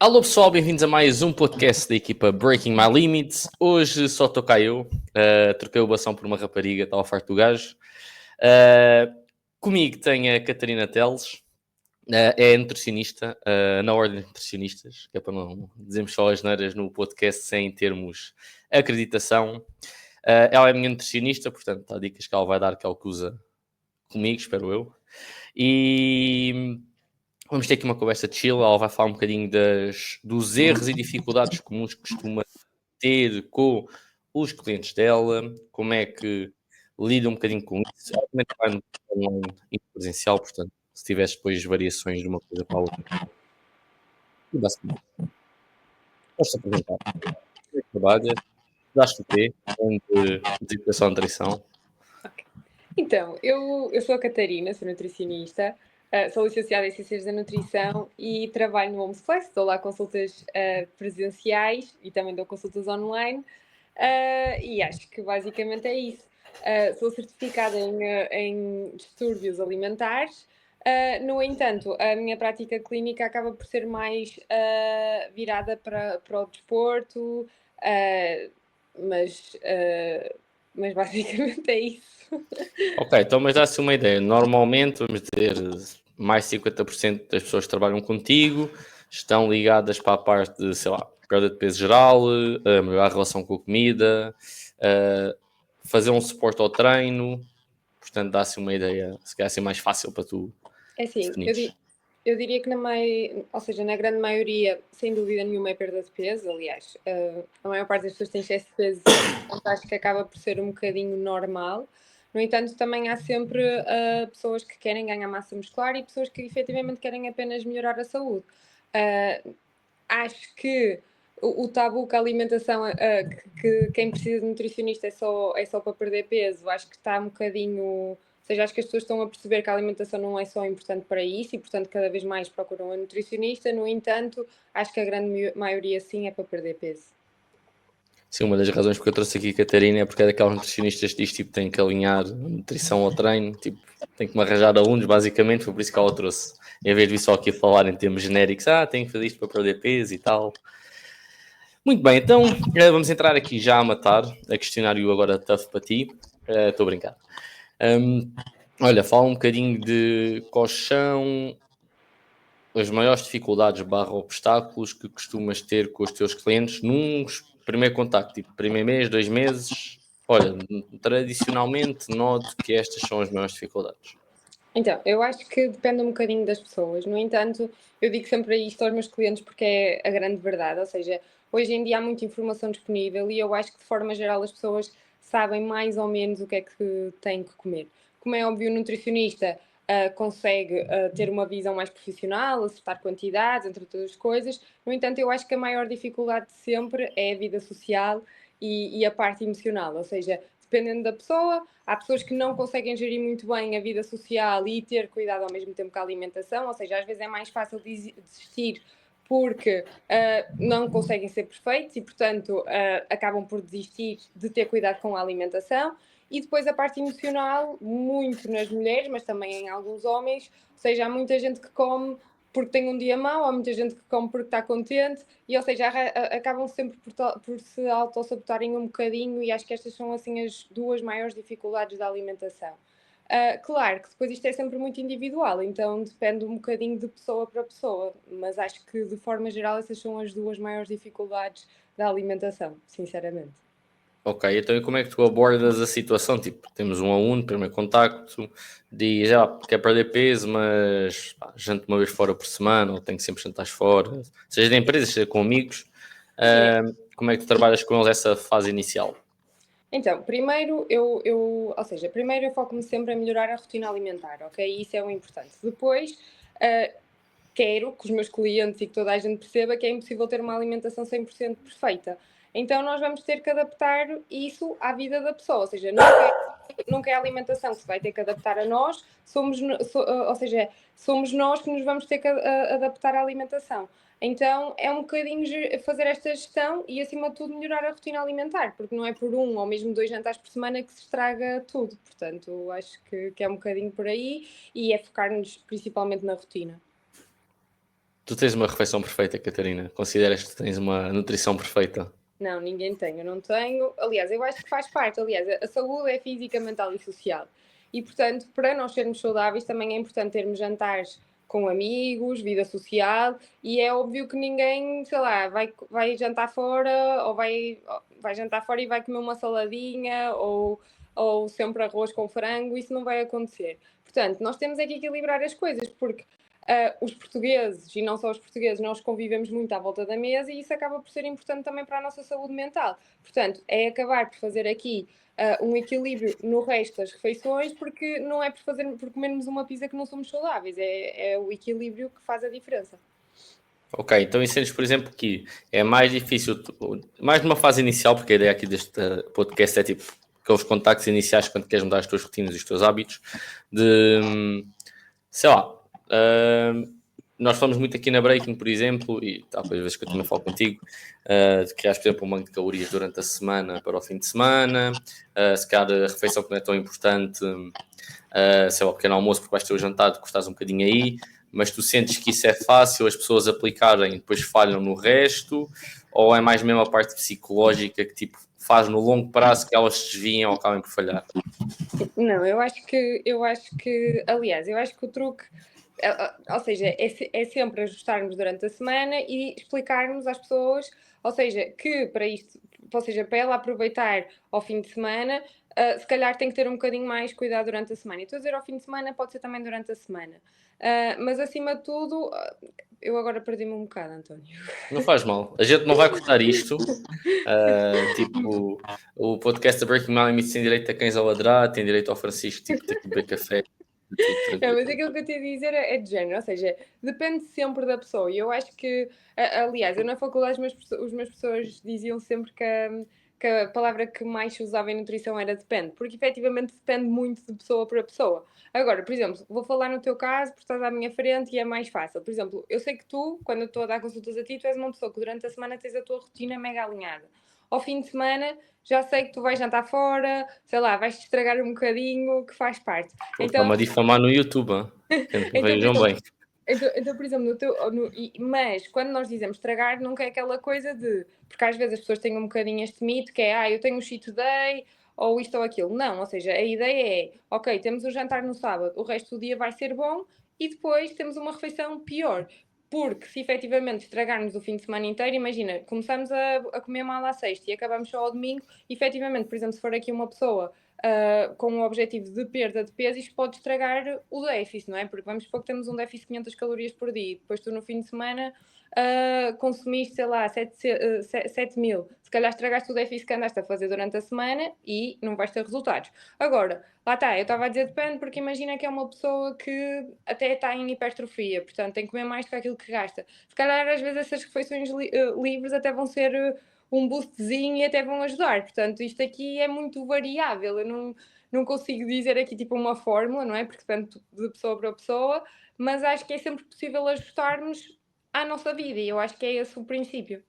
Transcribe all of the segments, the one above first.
Alô pessoal, bem-vindos a mais um podcast da equipa Breaking My Limits. Hoje só estou cá eu, troquei o bastão por uma rapariga, estava farto do gajo. Comigo tem a Catarina Teles, é nutricionista, na ordem de nutricionistas, que é para não dizermos só as neiras no podcast sem termos acreditação. Ela é minha nutricionista, portanto há dicas que ela vai dar que ela usa comigo, espero eu. E vamos ter aqui uma conversa chill, ela vai falar um bocadinho dos erros e dificuldades comuns que costuma ter com os clientes dela, como é que lida um bocadinho com isso. Ela também trabalha no online e no presencial, portanto, se tivesse depois variações de uma coisa para a outra. E basicamente, podes-te apresentar. Como é que trabalhas? Daste o quê? De educação e nutrição. Ok. Então, eu sou a Catarina, sou nutricionista, sou licenciada em Ciências da Nutrição e trabalho no Homeflex, dou lá consultas presenciais e também dou consultas online, e acho que basicamente é isso. Sou certificada em distúrbios alimentares, no entanto, a minha prática clínica acaba por ser mais virada para o desporto, mas basicamente é isso. Ok, então mas dá-se uma ideia. Normalmente, vamos dizer, mais de 50% das pessoas que trabalham contigo estão ligadas para a parte de, sei lá, perda de peso geral, melhorar a relação com a comida, fazer um suporte ao treino. Portanto, dá-se uma ideia, se calhar ser mais fácil para tu É assim, definires. eu diria que ou seja, na grande maioria, sem dúvida nenhuma, é perda de peso. Aliás, a maior parte das pessoas tem excesso de peso, portanto, acho que acaba por ser um bocadinho normal. No entanto, também há sempre pessoas que querem ganhar massa muscular e pessoas que efetivamente querem apenas melhorar a saúde. Acho que o tabu que a alimentação, que quem precisa de nutricionista é só para perder peso, acho que está um bocadinho. Ou seja, acho que as pessoas estão a perceber que a alimentação não é só importante para isso e, portanto, cada vez mais procuram a nutricionista. No entanto, acho que a grande maioria sim é para perder peso. Sim, uma das razões porque eu trouxe aqui a Catarina é porque é daquelas nutricionistas que diz, tipo, tem que alinhar a nutrição ao treino, tipo, tem que me arranjar alunos, basicamente, foi por isso que ela trouxe. Em vez de vir só aqui a falar em termos genéricos, tenho que fazer isto para perder peso e tal. Muito bem, então vamos entrar aqui já a matar, a questionário agora tough para ti. Estou a brincar. Olha, fala um bocadinho de quais são as maiores dificuldades barra obstáculos que costumas ter com os teus clientes num primeiro contacto, tipo primeiro mês, 2 meses. Olha, tradicionalmente noto que estas são as maiores dificuldades. Então, eu acho que depende um bocadinho das pessoas. No entanto, eu digo sempre isto aos meus clientes porque é a grande verdade. Ou seja, hoje em dia há muita informação disponível e eu acho que, de forma geral, as pessoas sabem mais ou menos o que é que têm que comer. Como é óbvio, o nutricionista consegue ter uma visão mais profissional, acertar quantidades, entre outras coisas. No entanto, eu acho que a maior dificuldade de sempre é a vida social e a parte emocional. Ou seja, dependendo da pessoa, há pessoas que não conseguem gerir muito bem a vida social e ter cuidado ao mesmo tempo com a alimentação, ou seja, às vezes é mais fácil desistir porque não conseguem ser perfeitos e, portanto, acabam por desistir de ter cuidado com a alimentação. E depois a parte emocional, muito nas mulheres, mas também em alguns homens, ou seja, há muita gente que come porque tem um dia mau, há muita gente que come porque está contente, e ou seja, acabam sempre por se autossabotarem um bocadinho, e acho que estas são assim as duas maiores dificuldades da alimentação. Claro que depois isto é sempre muito individual, então depende um bocadinho de pessoa para pessoa, mas acho que de forma geral essas são as duas maiores dificuldades da alimentação, sinceramente. Ok, então e como é que tu abordas a situação? Tipo, temos um aluno, primeiro contacto, diz, quer perder peso, mas janta uma vez fora por semana, ou tem que sempre jantar fora, seja de empresa, seja com amigos. Como é que tu trabalhas com eles essa fase inicial? Então, primeiro primeiro eu foco-me sempre em melhorar a rotina alimentar, ok? Isso é o importante. Depois, quero que os meus clientes e que toda a gente perceba que é impossível ter uma alimentação 100% perfeita. Então nós vamos ter que adaptar isso à vida da pessoa, ou seja, nunca é a alimentação que se vai ter que adaptar a nós, ou seja, somos nós que nos vamos ter que adaptar à alimentação. Então é um bocadinho fazer esta gestão e, acima de tudo, melhorar a rotina alimentar, porque não é por um ou mesmo 2 jantares por semana que se estraga tudo. Portanto, acho que é um bocadinho por aí e é focar-nos principalmente na rotina. Tu tens uma refeição perfeita, Catarina? Consideras que tens uma nutrição perfeita? Não, ninguém tem, eu não tenho. Aliás, eu acho que faz parte. Aliás, a saúde é física, mental e social. E, portanto, para nós sermos saudáveis, também é importante termos jantares com amigos, vida social. E é óbvio que ninguém, sei lá, vai jantar fora ou vai jantar fora e vai comer uma saladinha ou sempre arroz com frango. Isso não vai acontecer. Portanto, nós temos é que equilibrar as coisas, porque os portugueses, e não só os portugueses, nós convivemos muito à volta da mesa e isso acaba por ser importante também para a nossa saúde mental. Portanto, é acabar por fazer aqui um equilíbrio no resto das refeições, porque não é por comermos uma pizza que não somos saudáveis, é o equilíbrio que faz a diferença. Ok, então ensinas, por exemplo, que é mais difícil, mais numa fase inicial, porque a ideia aqui deste podcast é tipo aqueles contactos iniciais quando queres mudar as tuas rotinas e os teus hábitos, de, sei lá, nós falamos muito aqui na Breaking, por exemplo, e talvez vezes que eu também falo contigo, de criar, por exemplo, um banco de calorias durante a semana para o fim de semana, se calhar a refeição que não é tão importante, sei lá, o pequeno almoço, porque vais ter o jantar, tu custas um bocadinho aí, mas tu sentes que isso é fácil as pessoas aplicarem e depois falham no resto, ou é mais mesmo a parte psicológica que tipo faz no longo prazo que elas se desviem ou acabem por falhar? Não, aliás, eu acho que o truque, ou seja, é sempre ajustarmos durante a semana e explicarmos às pessoas, ou seja, que para isto, ou seja, para ela aproveitar ao fim de semana, se calhar tem que ter um bocadinho mais cuidado durante a semana. E estou a dizer ao fim de semana, pode ser também durante a semana. Mas acima de tudo, eu agora perdi-me um bocado, António. Não faz mal, a gente não vai cortar isto. Tipo, o podcast da Breaking My Limits tem direito a cães a ladrar, tem direito ao Francisco tipo, ter que beber café, tudo Não, tranquilo. mas aquilo que eu te ia dizer é de género, ou seja, depende sempre da pessoa. E eu acho que, aliás, eu na faculdade os meus professores diziam sempre que a palavra que mais se usava em nutrição era depende, porque efetivamente depende muito de pessoa para pessoa. Agora, por exemplo, vou falar no teu caso, porque estás à minha frente e é mais fácil. Por exemplo, eu sei que tu, quando eu estou a dar consultas a ti, tu és uma pessoa que durante a semana tens a tua rotina mega alinhada. Ao fim de semana, já sei que tu vais jantar fora, sei lá, vais-te estragar um bocadinho, que faz parte. Pô, Então, está-me a difamar no YouTube, que então, por vejam exemplo, bem. por exemplo, mas quando nós dizemos estragar, nunca é aquela coisa de. Porque às vezes as pessoas têm um bocadinho este mito que é, eu tenho um cheat day, ou isto ou aquilo. Não, ou seja, a ideia é, ok, temos o jantar no sábado, o resto do dia vai ser bom, e depois temos uma refeição pior. Porque se efetivamente estragarmos o fim de semana inteiro, imagina, começamos a comer mal à sexta e acabamos só ao domingo, efetivamente, por exemplo, se for aqui uma pessoa com o objetivo de perda de peso, isto pode estragar o déficit, não é? Porque vamos supor que temos um déficit de 500 calorias por dia e depois tu no fim de semana consumiste, sei lá, 7 mil. Se calhar estragaste o déficit que andaste a fazer durante a semana e não vais ter resultados. Agora, lá está, eu estava a dizer depende, porque imagina que é uma pessoa que até está em hipertrofia, portanto tem que comer mais do que aquilo que gasta. Se calhar às vezes essas refeições livres até vão ser um boostzinho e até vão ajudar. Portanto, isto aqui é muito variável. Eu não consigo dizer aqui tipo uma fórmula, não é? Porque depende de pessoa para pessoa, mas acho que é sempre possível ajustarmos à nossa vida e eu acho que é esse o princípio.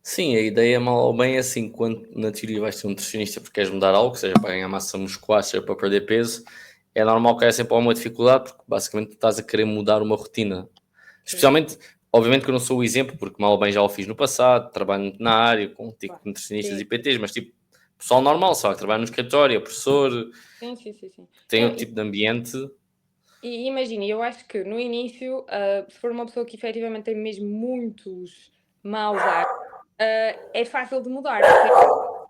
Sim, a ideia é mal ou bem assim, quando na teoria vais ter um nutricionista porque queres mudar algo, seja para ganhar massa muscular, seja para perder peso, é normal que há sempre alguma dificuldade, porque basicamente estás a querer mudar uma rotina. Especialmente, obviamente que eu não sou o exemplo, porque mal ou bem já o fiz no passado, trabalho muito na área, com tipo, nutricionistas Sim. e PTs, mas tipo, pessoal normal, sabe, trabalha no escritório, é professor, Sim. tem Não, outro tipo de ambiente. e imagina, eu acho que no início, se for uma pessoa que efetivamente tem mesmo muitos maus hábitos, é fácil de mudar.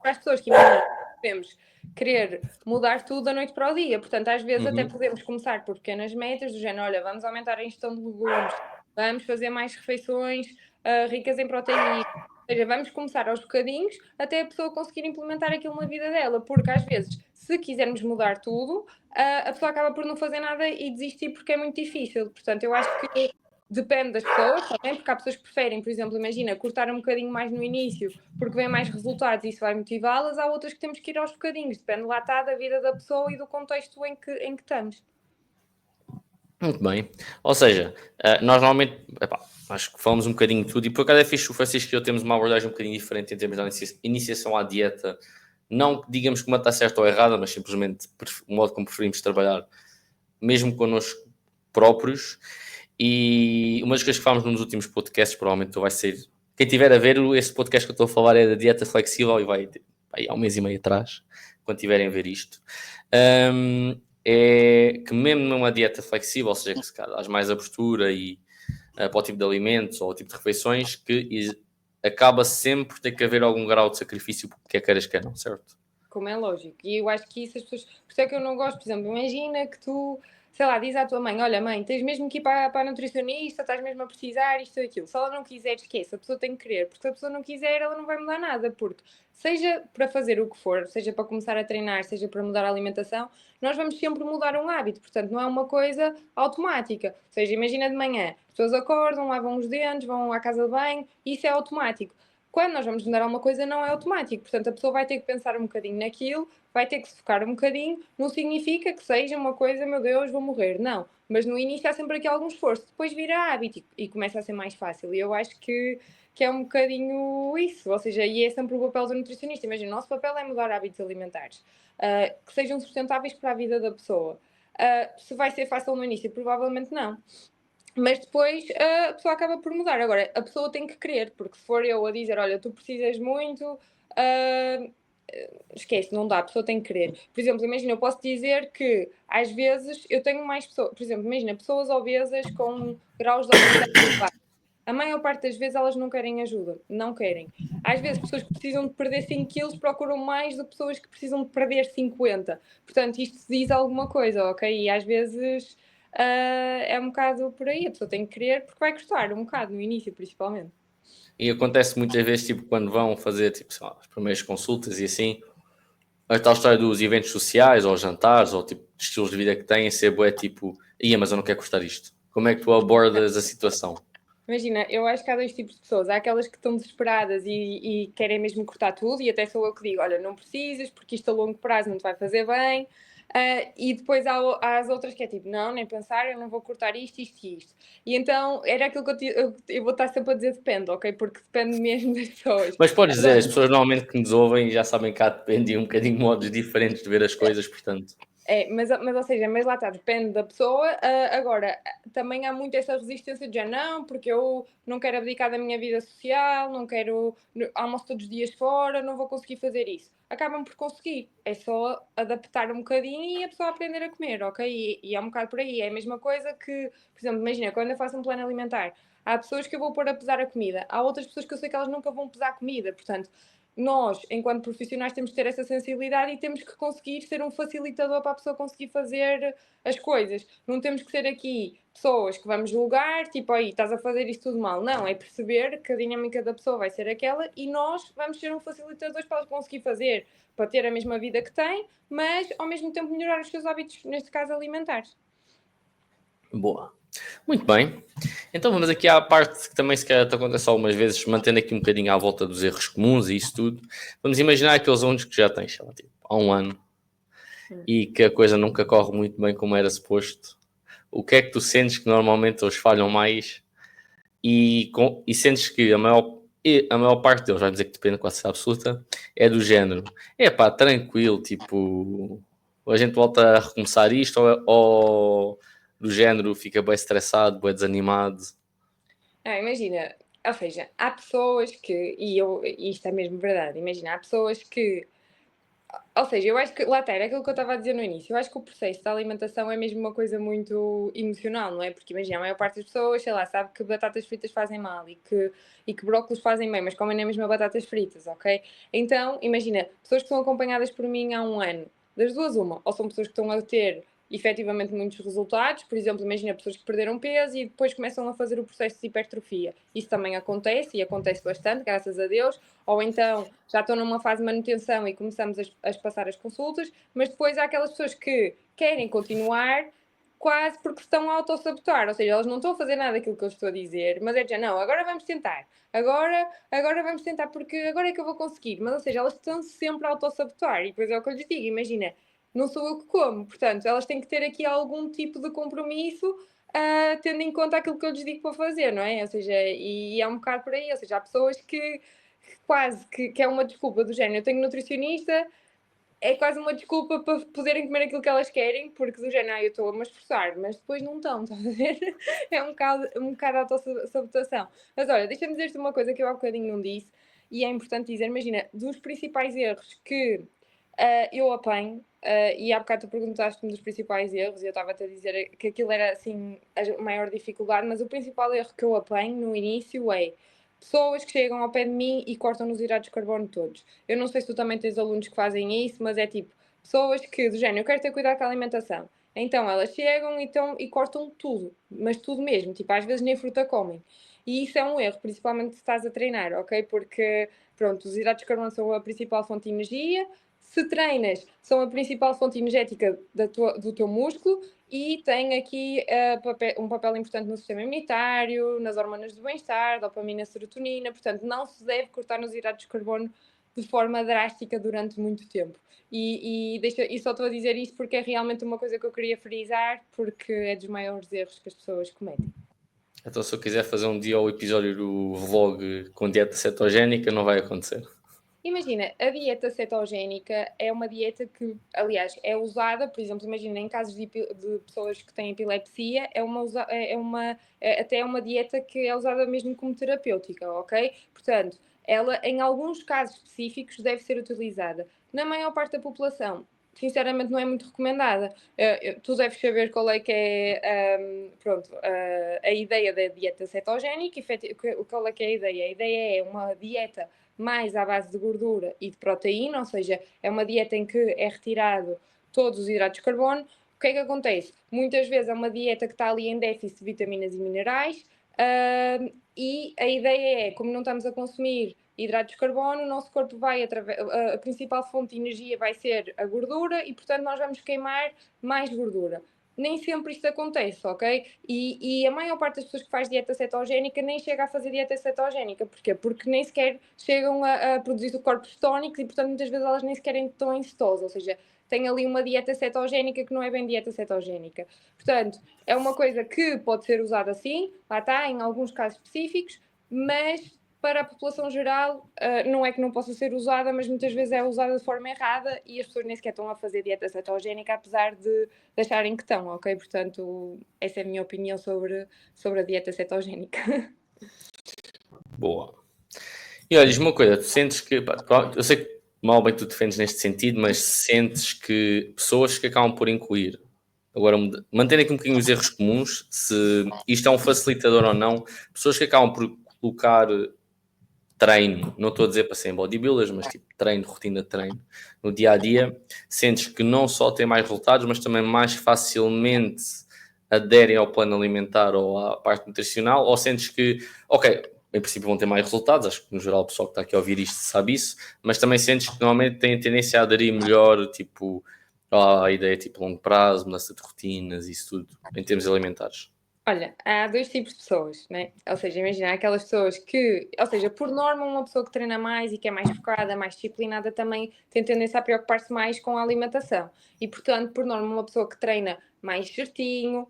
Para as pessoas que imagina, podemos querer mudar tudo da noite para o dia. Portanto, às vezes até podemos começar por pequenas metas, do género, olha, vamos aumentar a ingestão de legumes, vamos fazer mais refeições ricas em proteína. Ou seja, vamos começar aos bocadinhos até a pessoa conseguir implementar aquilo na vida dela, porque às vezes, se quisermos mudar tudo, a pessoa acaba por não fazer nada e desistir porque é muito difícil. Portanto, eu acho que depende das pessoas também, porque há pessoas que preferem, por exemplo, imagina, cortar um bocadinho mais no início porque vem mais resultados e isso vai motivá-las, há outras que temos que ir aos bocadinhos, depende lá está da vida da pessoa e do contexto em que estamos. Muito bem. Ou seja, nós normalmente, acho que falamos um bocadinho de tudo, e por acaso é fixe, o Francisco e eu temos uma abordagem um bocadinho diferente em termos da iniciação à dieta. Não que digamos que uma está certa ou errada, mas simplesmente o modo como preferimos trabalhar, mesmo connosco próprios. E uma das coisas que falámos nos últimos podcasts, provavelmente vai ser... Quem estiver a ver, este podcast que eu estou a falar é da dieta flexível e vai há um mês e meio atrás, quando tiverem a ver isto. É que mesmo numa dieta flexível, ou seja, que se calhar dás mais abertura e para o tipo de alimentos ou o tipo de refeições, que acaba sempre por ter que haver algum grau de sacrifício, quer queiras, quer não, certo? Como é lógico. E eu acho que isso as pessoas. Por isso é que eu não gosto, por exemplo, imagina que tu, sei lá, diz à tua mãe: olha, mãe, tens mesmo que ir para a nutricionista, estás mesmo a precisar, isto e aquilo. Se ela não quiser, esquece, a pessoa tem que querer, porque se a pessoa não quiser, ela não vai mudar nada. Porque, seja para fazer o que for, seja para começar a treinar, seja para mudar a alimentação, nós vamos sempre mudar um hábito. Portanto, não é uma coisa automática. Ou seja, imagina de manhã, as pessoas acordam, lavam os dentes, vão à casa de banho, e isso é automático. Quando nós vamos mudar alguma coisa, não é automático. Portanto, a pessoa vai ter que pensar um bocadinho naquilo, vai ter que se focar um bocadinho. Não significa que seja uma coisa, meu Deus, vou morrer. Não. Mas no início há sempre aqui algum esforço. Depois vira hábito e começa a ser mais fácil. E eu acho que é um bocadinho isso. Ou seja, e é sempre o papel do nutricionista. Imagina, o nosso papel é mudar hábitos alimentares. Que sejam sustentáveis para a vida da pessoa. Se vai ser fácil no início, provavelmente não. Mas depois a pessoa acaba por mudar. Agora, a pessoa tem que querer, porque se for eu a dizer, olha, tu precisas muito, esquece, não dá, a pessoa tem que querer. Por exemplo, imagina, eu posso dizer que às vezes eu tenho mais pessoas, por exemplo, imagina, pessoas obesas com graus de obesidade elevados. A maior parte das vezes elas não querem ajuda, não querem. Às vezes pessoas que precisam de perder 5 quilos procuram mais do que pessoas que precisam de perder 50. Portanto, isto diz alguma coisa, ok? E às vezes é um bocado por aí, a pessoa tem que querer porque vai custar um bocado no início, principalmente. E acontece muitas vezes, tipo, quando vão fazer, tipo, sei lá, as primeiras consultas e assim, a tal história dos eventos sociais, ou jantares, ou tipo, de estilos de vida que têm, ser bué, tipo, ia, mas eu não quero custar isto. Como é que tu abordas a situação? Imagina, eu acho que há dois tipos de pessoas. Há aquelas que estão desesperadas e querem mesmo cortar tudo, e até sou eu que digo: olha, não precisas, porque isto a longo prazo não te vai fazer bem. E depois há as outras que é tipo: não, nem pensar, eu não vou cortar isto, isto e isto. E então era aquilo que eu vou estar sempre a dizer: depende, ok? Porque depende mesmo das pessoas. Mas podes dizer, Agora, as pessoas normalmente que nos ouvem já sabem que há depende um bocadinho de modos diferentes de ver as coisas, portanto. mas ou seja, mas lá está, depende da pessoa. Agora, também há muito essa resistência de já não, porque eu não quero abdicar da minha vida social, não quero almoço todos os dias fora, não vou conseguir fazer isso. Acabam por conseguir, é só adaptar um bocadinho e a pessoa aprender a comer, ok? E é um bocado por aí, é a mesma coisa que, por exemplo, imagina, quando eu faço um plano alimentar, há pessoas que eu vou pôr a pesar a comida, há outras pessoas que eu sei que elas nunca vão pesar a comida, portanto, nós, enquanto profissionais, temos que ter essa sensibilidade e temos que conseguir ser um facilitador para a pessoa conseguir fazer as coisas. Não temos que ser aqui pessoas que vamos julgar, tipo, aí estás a fazer isto tudo mal. Não, é perceber que a dinâmica da pessoa vai ser aquela e nós vamos ser um facilitador para ela conseguir fazer, para ter a mesma vida que tem, mas ao mesmo tempo melhorar os seus hábitos, neste caso alimentares. Boa. Muito bem. Então vamos aqui à parte que também se calhar te acontece algumas vezes, mantendo aqui um bocadinho à volta dos erros comuns e isso tudo. Vamos imaginar aqueles alunos que já tens, sei lá, tipo, há um ano e que a coisa nunca corre muito bem como era suposto. O que é que tu sentes que normalmente eles falham mais e sentes que a maior parte deles, vai dizer que depende quase absoluta, é do género. É pá, tranquilo, tipo, a gente volta a recomeçar isto ou do género fica bem estressado, bem desanimado. Imagina, ou seja, há pessoas que, e isto é mesmo verdade, imagina, há pessoas que. Ou seja, eu acho que, lá está, era aquilo que eu estava a dizer no início, eu acho que o processo da alimentação é mesmo uma coisa muito emocional, não é? Porque imagina, a maior parte das pessoas, sei lá, sabe que batatas fritas fazem mal e que brócolos fazem bem, mas comem na mesma batatas fritas, ok? Então, imagina, pessoas que são acompanhadas por mim há um ano, das duas uma, ou são pessoas que estão a ter efetivamente muitos resultados, por exemplo, imagina pessoas que perderam peso e depois começam a fazer o processo de hipertrofia. Isso também acontece e acontece bastante, graças a Deus, ou então já estão numa fase de manutenção e começamos a passar as consultas, mas depois há aquelas pessoas que querem continuar quase porque estão a autossabotar, ou seja, elas não estão a fazer nada daquilo que eu estou a dizer, mas é já não, agora vamos tentar, agora vamos tentar porque agora é que eu vou conseguir, mas ou seja, elas estão sempre a autossabotar e depois é o que eu lhes digo, imagina, não sou eu que como, portanto, elas têm que ter aqui algum tipo de compromisso tendo em conta aquilo que eu lhes digo para fazer, não é? Ou seja, e é um bocado por aí, ou seja, há pessoas que quase que é uma desculpa do género. Eu tenho nutricionista, é quase uma desculpa para poderem comer aquilo que elas querem, porque do género, eu estou a me esforçar, mas depois não estão, estás a ver? É um bocado autossabotação. Mas olha, deixa-me dizer-te uma coisa que eu há bocadinho não disse, e é importante dizer, imagina, dos principais erros que eu apanho, e há bocado tu perguntaste-me dos principais erros, e eu estava-te a dizer que aquilo era, assim, a maior dificuldade, mas o principal erro que eu apanho no início é pessoas que chegam ao pé de mim e cortam os hidratos de carbono todos. Eu não sei se tu também tens alunos que fazem isso, mas é tipo, pessoas que, do género, eu quero ter cuidado com a alimentação. Então elas chegam e cortam tudo, mas tudo mesmo, tipo, às vezes nem fruta comem. E isso é um erro, principalmente se estás a treinar, ok? Porque, pronto, os hidratos de carbono são a principal fonte de energia. Se treinas, são a principal fonte energética do teu músculo e tem aqui um papel importante no sistema imunitário, nas hormonas do bem-estar, dopamina, serotonina. Portanto, não se deve cortar nos hidratos de carbono de forma drástica durante muito tempo. E só estou a dizer isto porque é realmente uma coisa que eu queria frisar, porque é dos maiores erros que as pessoas cometem. Então, se eu quiser fazer um dia o episódio do vlog com dieta cetogénica, não vai acontecer. Imagina, a dieta cetogénica é uma dieta que, aliás, é usada, por exemplo, imagina, em casos de pessoas que têm epilepsia, até uma dieta que é usada mesmo como terapêutica, ok? Portanto, ela, em alguns casos específicos, deve ser utilizada. Na maior parte da população, sinceramente, não é muito recomendada. Tu deves saber qual é que é, a ideia da dieta cetogénica. Qual é que é a ideia? A ideia é uma dieta mais à base de gordura e de proteína, ou seja, é uma dieta em que é retirado todos os hidratos de carbono. O que é que acontece? Muitas vezes é uma dieta que está ali em déficit de vitaminas e minerais, e a ideia é, como não estamos a consumir hidratos de carbono, o nosso corpo vai, a principal fonte de energia vai ser a gordura e, portanto, nós vamos queimar mais gordura. Nem sempre isto acontece, ok? E a maior parte das pessoas que faz dieta cetogénica nem chega a fazer dieta cetogénica. Porquê? Porque nem sequer chegam a produzir corpos cetónicos e, portanto, muitas vezes elas nem sequer estão em cetose. Ou seja, tem ali uma dieta cetogénica que não é bem dieta cetogénica. Portanto, é uma coisa que pode ser usada assim, lá está, em alguns casos específicos, mas para a população geral não é que não possa ser usada, mas muitas vezes é usada de forma errada e as pessoas nem sequer estão a fazer dieta cetogénica, apesar de acharem que estão, ok? Portanto, essa é a minha opinião sobre a dieta cetogénica. Boa. E olha, diz-me uma coisa, tu sentes que, pá, eu sei que mal bem tu defendes neste sentido, mas sentes que pessoas que acabam por incluir, agora mantendo aqui um bocadinho os erros comuns, se isto é um facilitador ou não, pessoas que acabam por colocar treino, não estou a dizer para serem bodybuilders, mas tipo treino, rotina de treino, no dia a dia, sentes que não só têm mais resultados, mas também mais facilmente aderem ao plano alimentar ou à parte nutricional, ou sentes que, ok, em princípio vão ter mais resultados, acho que no geral o pessoal que está aqui a ouvir isto sabe isso, mas também sentes que normalmente têm tendência a aderir melhor, tipo, à ideia tipo longo prazo, mudança de rotinas, isso tudo, em termos alimentares. Olha, há dois tipos de pessoas, né? Ou seja, imagina aquelas pessoas que, ou seja, por norma, uma pessoa que treina mais e que é mais focada, mais disciplinada, também tem tendência a preocupar-se mais com a alimentação. E, portanto, por norma, uma pessoa que treina mais certinho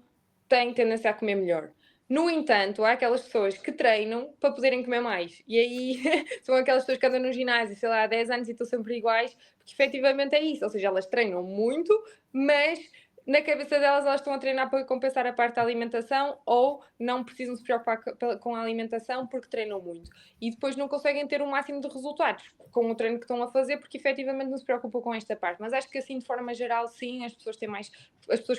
tem tendência a comer melhor. No entanto, há aquelas pessoas que treinam para poderem comer mais. E aí são aquelas pessoas que andam no ginásio, sei lá, há 10 anos e estão sempre iguais, porque efetivamente é isso. Ou seja, elas treinam muito, mas na cabeça delas elas estão a treinar para compensar a parte da alimentação ou não precisam se preocupar com a alimentação porque treinam muito. E depois não conseguem ter o máximo de resultados com o treino que estão a fazer porque efetivamente não se preocupam com esta parte. Mas acho que assim, de forma geral, sim, as pessoas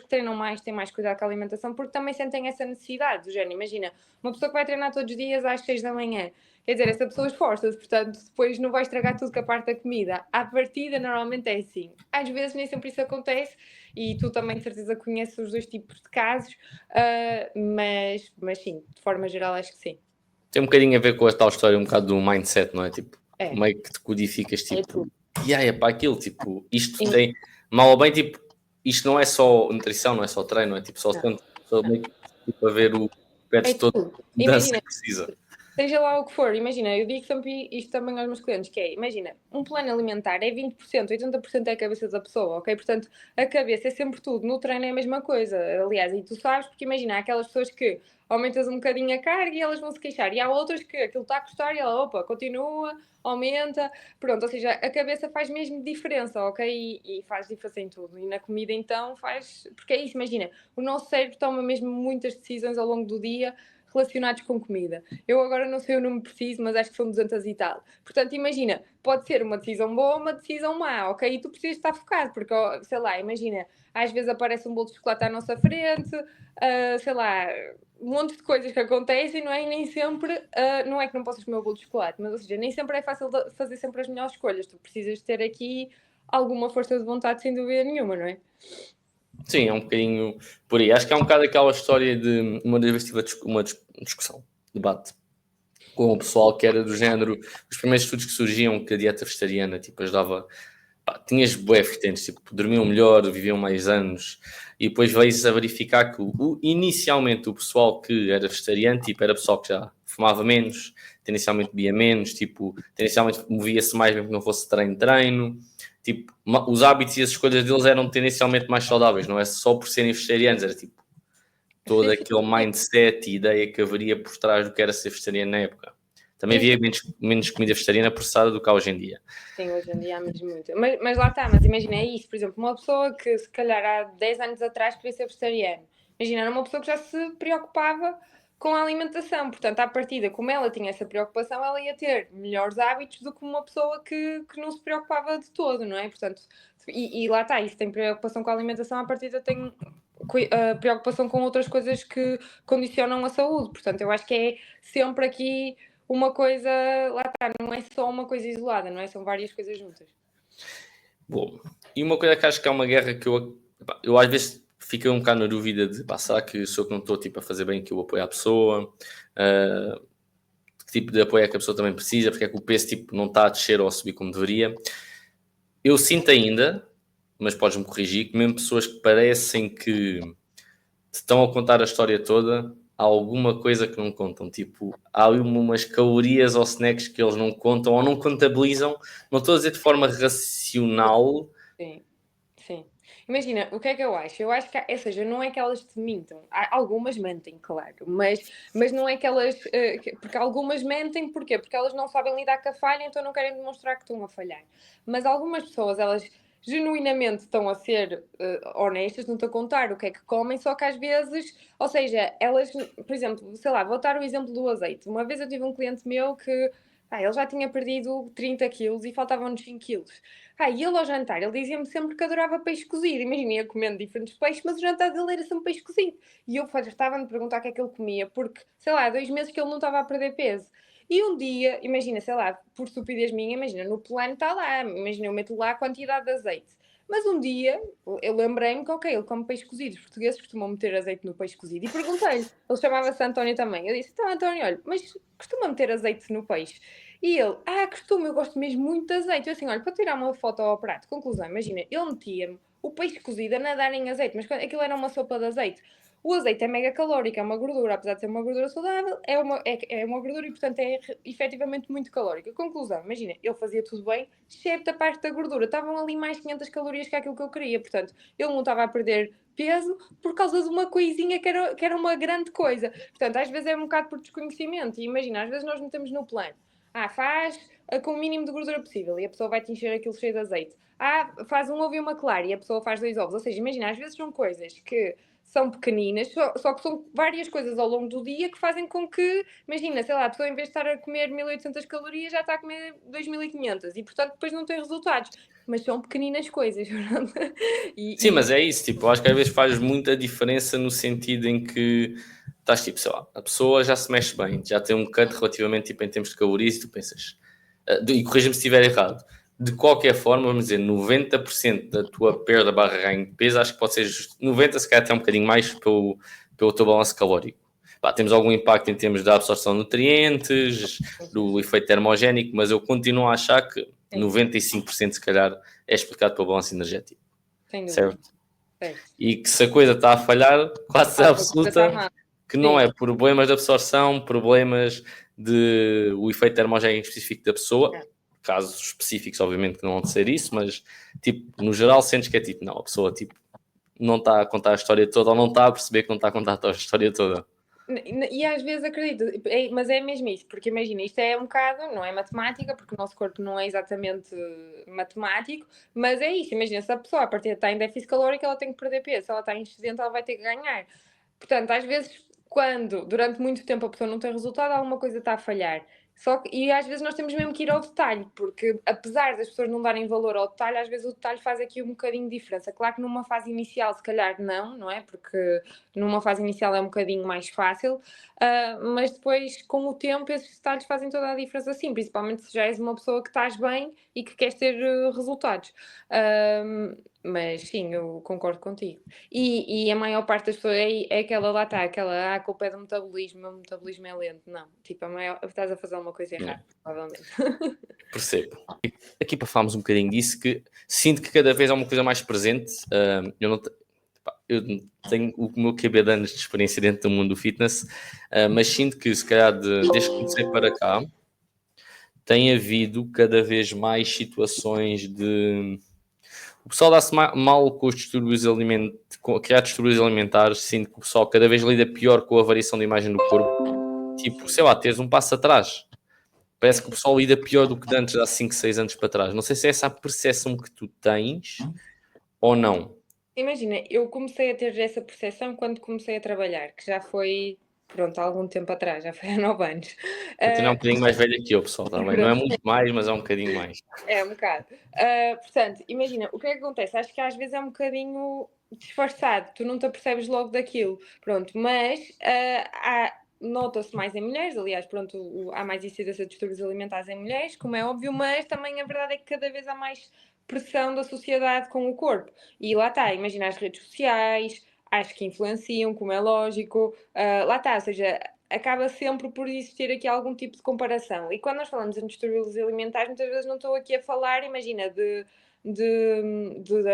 que treinam mais têm mais cuidado com a alimentação porque também sentem essa necessidade. Do género, imagina, uma pessoa que vai treinar todos os dias às 6 da manhã. Quer dizer, essa pessoa esforça-se, portanto, depois não vai estragar tudo com a parte da comida. À partida, normalmente é assim. Às vezes nem sempre isso acontece e tu também, de certeza, conheces os dois tipos de casos, mas sim, de forma geral, acho que sim. Tem um bocadinho a ver com a tal história, um bocado do mindset, não é? Tipo, meio que te codificas, tipo, é para aquilo, tipo, isto tem, mal ou bem, tipo, isto não é só nutrição, não é só treino, é tipo, só meio que tipo, a ver o pede todo Imagina, que precisa. seja lá o que for, imagina, eu digo sempre isto também aos meus clientes, que é, imagina, um plano alimentar é 20%, 80% é a cabeça da pessoa, ok? Portanto, a cabeça é sempre tudo, no treino é a mesma coisa, aliás, e tu sabes, porque imagina, há aquelas pessoas que aumentas um bocadinho a carga e elas vão se queixar, e há outras que aquilo está a custar e ela, opa, continua, aumenta, pronto, ou seja, a cabeça faz mesmo diferença, ok? E faz diferença em tudo, e na comida então faz, porque é isso, imagina, o nosso cérebro toma mesmo muitas decisões ao longo do dia, relacionados com comida. Eu agora não sei o número preciso, mas acho que são 200 e tal. Portanto, imagina, pode ser uma decisão boa ou uma decisão má, ok? E tu precisas estar focado, porque, sei lá, imagina, às vezes aparece um bolo de chocolate à nossa frente, sei lá, um monte de coisas que acontecem, não é? E nem sempre, não é que não possas comer o bolo de chocolate, mas, ou seja, nem sempre é fácil fazer sempre as melhores escolhas. Tu precisas ter aqui alguma força de vontade, sem dúvida nenhuma, não é? Sim, é um bocadinho por aí. Acho que é um bocado aquela história de uma vez tive uma discussão, debate com o pessoal que era do género, os primeiros estudos que surgiam que a dieta vegetariana tipo, ajudava, pá, tinhas bué vertentes, tipo, dormiam melhor, viviam mais anos, e depois veio-se a verificar que inicialmente o pessoal que era vegetariano, tipo, era pessoal que já fumava menos, tendencialmente bebia menos, tipo, tendencialmente movia-se mais mesmo que não fosse treino, tipo, os hábitos e as escolhas deles eram tendencialmente mais saudáveis, não é só por serem vegetarianos, era tipo, todo Sim, aquele sim. mindset e ideia que haveria por trás do que era ser vegetariano na época. Também Sim, havia menos comida vegetariana processada do que há hoje em dia. sim, hoje em dia há mesmo muito. Mas lá está, mas imagina, é isso, por exemplo, uma pessoa que se calhar há 10 anos atrás queria ser vegetariano. Imagina, era uma pessoa que já se preocupava com a alimentação, portanto, à partida, como ela tinha essa preocupação, ela ia ter melhores hábitos do que uma pessoa que não se preocupava de todo, não é? Portanto, e lá está, isso tem preocupação com a alimentação, à partida tem preocupação com outras coisas que condicionam a saúde. Portanto, eu acho que é sempre aqui uma coisa, lá está, não é só uma coisa isolada, não é? São várias coisas juntas. Bom, e uma coisa que acho que é uma guerra que eu às vezes fico um bocado na dúvida de, pá, será que sou que não estou tipo, a fazer bem que eu apoio a pessoa? Que tipo de apoio é que a pessoa também precisa? Porque é que o peso tipo, não está a descer ou a subir como deveria? Eu sinto ainda, mas podes-me corrigir, que mesmo pessoas que parecem que te estão a contar a história toda, há alguma coisa que não contam. Tipo, há ali umas calorias ou snacks que eles não contam ou não contabilizam. Não estou a dizer de forma racional. Sim, sim. Imagina, o que é que eu acho? Eu acho que, ou seja, não é que elas te mintam. Algumas mentem, claro, mas não é que elas. Porque algumas mentem, porquê? Porque elas não sabem lidar com a falha, então não querem demonstrar que estão a falhar. Mas algumas pessoas, elas genuinamente estão a ser honestas, não estão a contar o que é que comem, só que às vezes, ou seja, elas, por exemplo, sei lá, vou dar o exemplo do azeite. Uma vez eu tive um cliente meu que. Ele já tinha perdido 30 quilos e faltavam-nos 5 quilos. E ele ao jantar, ele dizia-me sempre que adorava peixe cozido. Imagina, ia comendo diferentes peixes, mas o jantar dele era sempre peixe cozido. E eu estava-me a perguntar o que é que ele comia, porque, sei lá, há 2 meses que ele não estava a perder peso. E um dia, imagina, sei lá, por estupidez minha, imagina, no plano está lá, imagina, eu meto lá a quantidade de azeite. Mas um dia, eu lembrei-me que, ok, ele come peixe cozido, os portugueses costumam meter azeite no peixe cozido. E perguntei-lhe, ele chamava-se António também. Eu disse, então António, olha, mas costuma meter azeite no peixe? E ele, costumo, eu gosto mesmo muito de azeite. Eu assim, olha, para tirar uma foto ao prato. Conclusão, imagina, ele metia-me o peixe cozido a nadar em azeite, mas aquilo era uma sopa de azeite. O azeite é mega calórico, é uma gordura, apesar de ser uma gordura saudável, é uma gordura e, portanto, é efetivamente muito calórica. Conclusão, imagina, ele fazia tudo bem, excepto a parte da gordura. Estavam ali mais 500 calorias que aquilo que eu queria. Portanto, ele não estava a perder peso por causa de uma coisinha que era uma grande coisa. Portanto, às vezes é um bocado por desconhecimento. E imagina, às vezes nós metemos no plano. Faz com o mínimo de gordura possível e a pessoa vai te encher aquilo cheio de azeite. Faz um ovo e uma clara e a pessoa faz 2 ovos. Ou seja, imagina, às vezes são coisas que são pequeninas, só que são várias coisas ao longo do dia que fazem com que, imagina, sei lá, a pessoa em vez de estar a comer 1800 calorias já está a comer 2500 e, portanto, depois não tem resultados. Mas são pequeninas coisas. Sim, mas é isso, tipo, eu acho que às vezes faz muita diferença no sentido em que estás tipo, sei lá, a pessoa já se mexe bem, já tem um cut relativamente tipo, em termos de calorias e tu pensas, e corrija-me se estiver errado, de qualquer forma, vamos dizer, 90% da tua perda barra ganho de peso, acho que pode ser justo, 90% se calhar até um bocadinho mais pelo teu balanço calórico. Pá, temos algum impacto em termos da absorção de nutrientes, do efeito termogénico, mas eu continuo a achar que 95% se calhar é explicado pelo balanço energético. Sem dúvida. Certo? Certo. E que se a coisa está a falhar, quase A coisa está absoluta, má. que não é problemas de absorção, problemas de o efeito termogénico específico da pessoa, casos específicos obviamente que não vão ser isso, mas tipo, no geral sentes que é tipo, não, a pessoa tipo, não está a contar a história toda ou não está a perceber que não está a contar a história toda. E às vezes acredito, mas é mesmo isso, porque imagina, isto é um bocado, não é matemática, porque o nosso corpo não é exatamente matemático, mas é isso, imagina, se a pessoa a partir de está em déficit calórico, ela tem que perder peso, se ela está em excedente, ela vai ter que ganhar. Portanto, às vezes, quando durante muito tempo a pessoa não tem resultado, alguma coisa está a falhar. E às vezes nós temos mesmo que ir ao detalhe, porque apesar das pessoas não darem valor ao detalhe, às vezes o detalhe faz aqui um bocadinho de diferença. Claro que numa fase inicial, se calhar não é? Porque numa fase inicial é um bocadinho mais fácil, mas depois, com o tempo, esses detalhes fazem toda a diferença, sim, principalmente se já és uma pessoa que estás bem e que queres ter resultados. Mas sim, eu concordo contigo. E a maior parte das pessoas é aquela lá está, aquela a culpa é do metabolismo, o meu metabolismo é lento. Não, tipo, estás a fazer uma coisa errada, provavelmente. Percebo. Aqui para falarmos um bocadinho disso, que sinto que cada vez há uma coisa mais presente. Eu tenho o meu QB de anos de experiência dentro do mundo do fitness, mas sinto que se calhar desde que comecei para cá tem havido cada vez mais situações de o pessoal dá-se mal com os distúrbios alimentares, com criar distúrbios alimentares. Sinto que o pessoal cada vez lida pior com a variação de imagem do corpo. Tipo, sei lá, teres um passo atrás. Parece que o pessoal lida pior do que antes, há 5, 6 anos para trás. Não sei se é essa a percepção que tu tens ou não. Imagina, eu comecei a ter essa percepção quando comecei a trabalhar, que já foi, pronto, há algum tempo atrás, já foi há 9 anos. Então é um bocadinho mais velha que eu, pessoal, tá bem? Não é muito mais, mas é um bocadinho mais. É um bocado. Portanto, imagina, o que é que acontece? Acho que às vezes é um bocadinho disfarçado, tu não te apercebes logo daquilo, pronto, mas nota-se mais em mulheres, aliás, pronto, há mais incidência de distúrbios alimentares em mulheres, como é óbvio, mas também a verdade é que cada vez há mais pressão da sociedade com o corpo. E lá está, imagina as redes sociais, acho que influenciam, como é lógico, lá está, ou seja, acaba sempre por existir aqui algum tipo de comparação. E quando nós falamos em distúrbios alimentares, muitas vezes não estou aqui a falar, imagina, de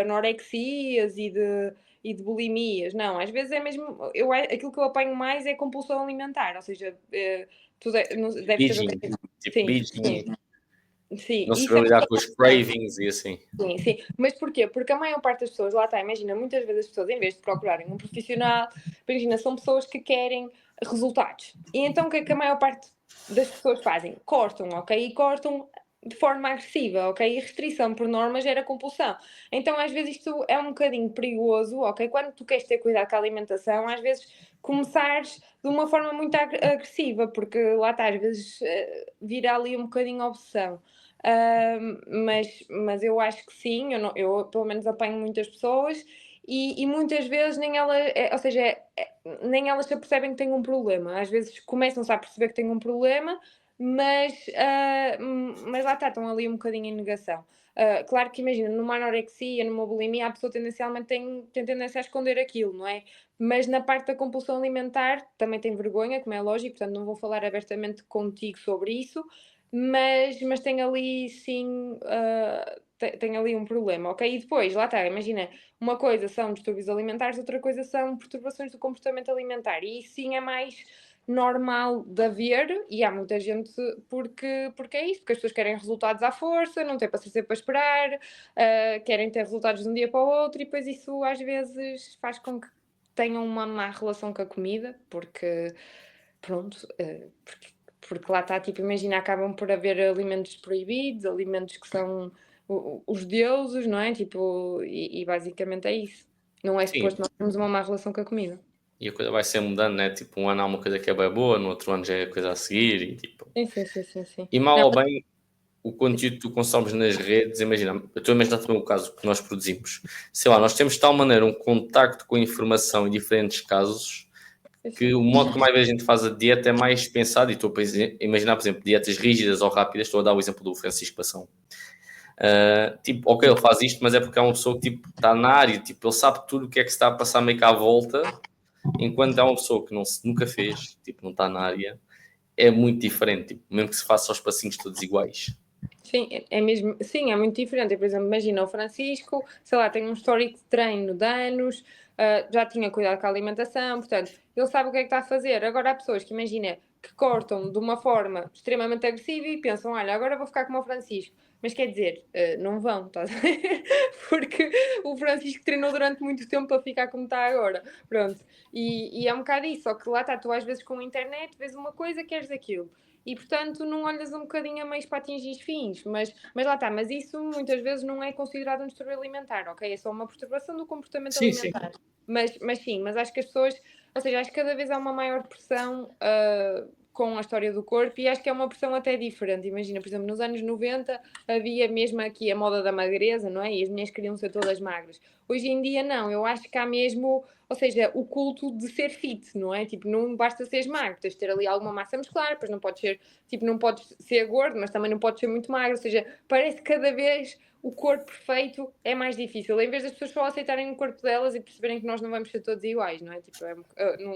anorexias e de bulimias. Não, às vezes é mesmo. Aquilo que eu apanho mais é compulsão alimentar, ou seja, tu deves saber. Tipo binging, sim. Sim, não se isso é lidar com os cravings e assim. sim, sim. Mas porquê? Porque a maior parte das pessoas, lá está, imagina, muitas vezes as pessoas, em vez de procurarem um profissional, imagina, são pessoas que querem resultados. E então o que é que a maior parte das pessoas fazem? Cortam, ok? E cortam de forma agressiva, ok? E restrição, por norma, gera compulsão. Então, às vezes, isto é um bocadinho perigoso, ok? Quando tu queres ter cuidado com a alimentação, às vezes começares de uma forma muito agressiva, porque lá está, às vezes vira ali um bocadinho obsessão. Mas eu acho que sim, eu pelo menos apanho muitas pessoas e muitas vezes nem elas, ou seja, nem elas se apercebem que têm um problema. Às vezes começam-se a perceber que têm um problema, mas lá está, estão ali um bocadinho em negação. Claro que imagina, numa anorexia, numa bulimia, a pessoa tendencialmente tem tendência a esconder aquilo, não é? Mas na parte da compulsão alimentar também tem vergonha, como é lógico, portanto não vou falar abertamente contigo sobre isso, mas tem ali sim, tem ali um problema, ok? E depois, lá está, imagina, uma coisa são distúrbios alimentares, outra coisa são perturbações do comportamento alimentar, e isso sim é mais normal de haver, e há muita gente porque é isso, porque as pessoas querem resultados à força, não têm paciência para esperar, querem ter resultados de um dia para o outro, e depois isso às vezes faz com que tenham uma má relação com a comida, porque pronto, porque lá está, tipo, imagina, acabam por haver alimentos proibidos, alimentos que são os deuses, não é? Tipo, e basicamente é isso. Não é Sim, suposto nós termos uma má relação com a comida. e a coisa vai ser mudando, né? Tipo, um ano há uma coisa que é bem boa, no outro ano já é a coisa a seguir e tipo. Sim, sim, sim, sim, sim. E mal Não, ou bem, o conteúdo que tu consomes nas redes, imagina, eu estou a imaginar também o caso que nós produzimos. Sei lá, nós temos de tal maneira um contacto com a informação em diferentes casos que o modo como mais vezes a gente faz a dieta é mais pensado, e estou a imaginar, por exemplo, dietas rígidas ou rápidas. Estou a dar o exemplo do Francisco Passão. Tipo, ok, ele faz isto, mas é porque é uma pessoa que tipo, está na área, tipo, ele sabe tudo o que é que se está a passar meio que à volta, enquanto é uma pessoa que nunca fez, tipo, não está na área, é muito diferente, tipo, mesmo que se faça os passinhos todos iguais. Sim, é mesmo, sim, é muito diferente. Eu, por exemplo, imagina o Francisco, sei lá, tem um histórico de treino de anos, já tinha cuidado com a alimentação, portanto, ele sabe o que é que está a fazer. Agora há pessoas que, imagina, que cortam de uma forma extremamente agressiva e pensam, olha, agora vou ficar como o Francisco. Mas quer dizer, não vão, estás a ver? Porque o Francisco treinou durante muito tempo para ficar como está agora. Pronto. E é um bocado isso, só que lá está, tu às vezes com a internet vês uma coisa, queres aquilo. E portanto não olhas um bocadinho a meios para atingir os fins, mas lá está, mas isso muitas vezes não é considerado um distúrbio alimentar, ok? É só uma perturbação do comportamento Sim, sim. alimentar. Mas sim, mas acho que as pessoas, ou seja, acho que cada vez há uma maior pressão com a história do corpo e acho que é uma pressão até diferente. Imagina, por exemplo, nos anos 90 havia mesmo aqui a moda da magreza, não é? E as mulheres queriam ser todas magras. Hoje em dia não, eu acho que há mesmo, ou seja, o culto de ser fit, não é? Tipo, não basta seres magro, tens de ter ali alguma massa muscular, pois não podes ser, tipo, não podes ser gordo, mas também não podes ser muito magro, ou seja, parece que cada vez o corpo perfeito é mais difícil, em vez das pessoas só aceitarem o corpo delas e perceberem que nós não vamos ser todos iguais, não é? Tipo,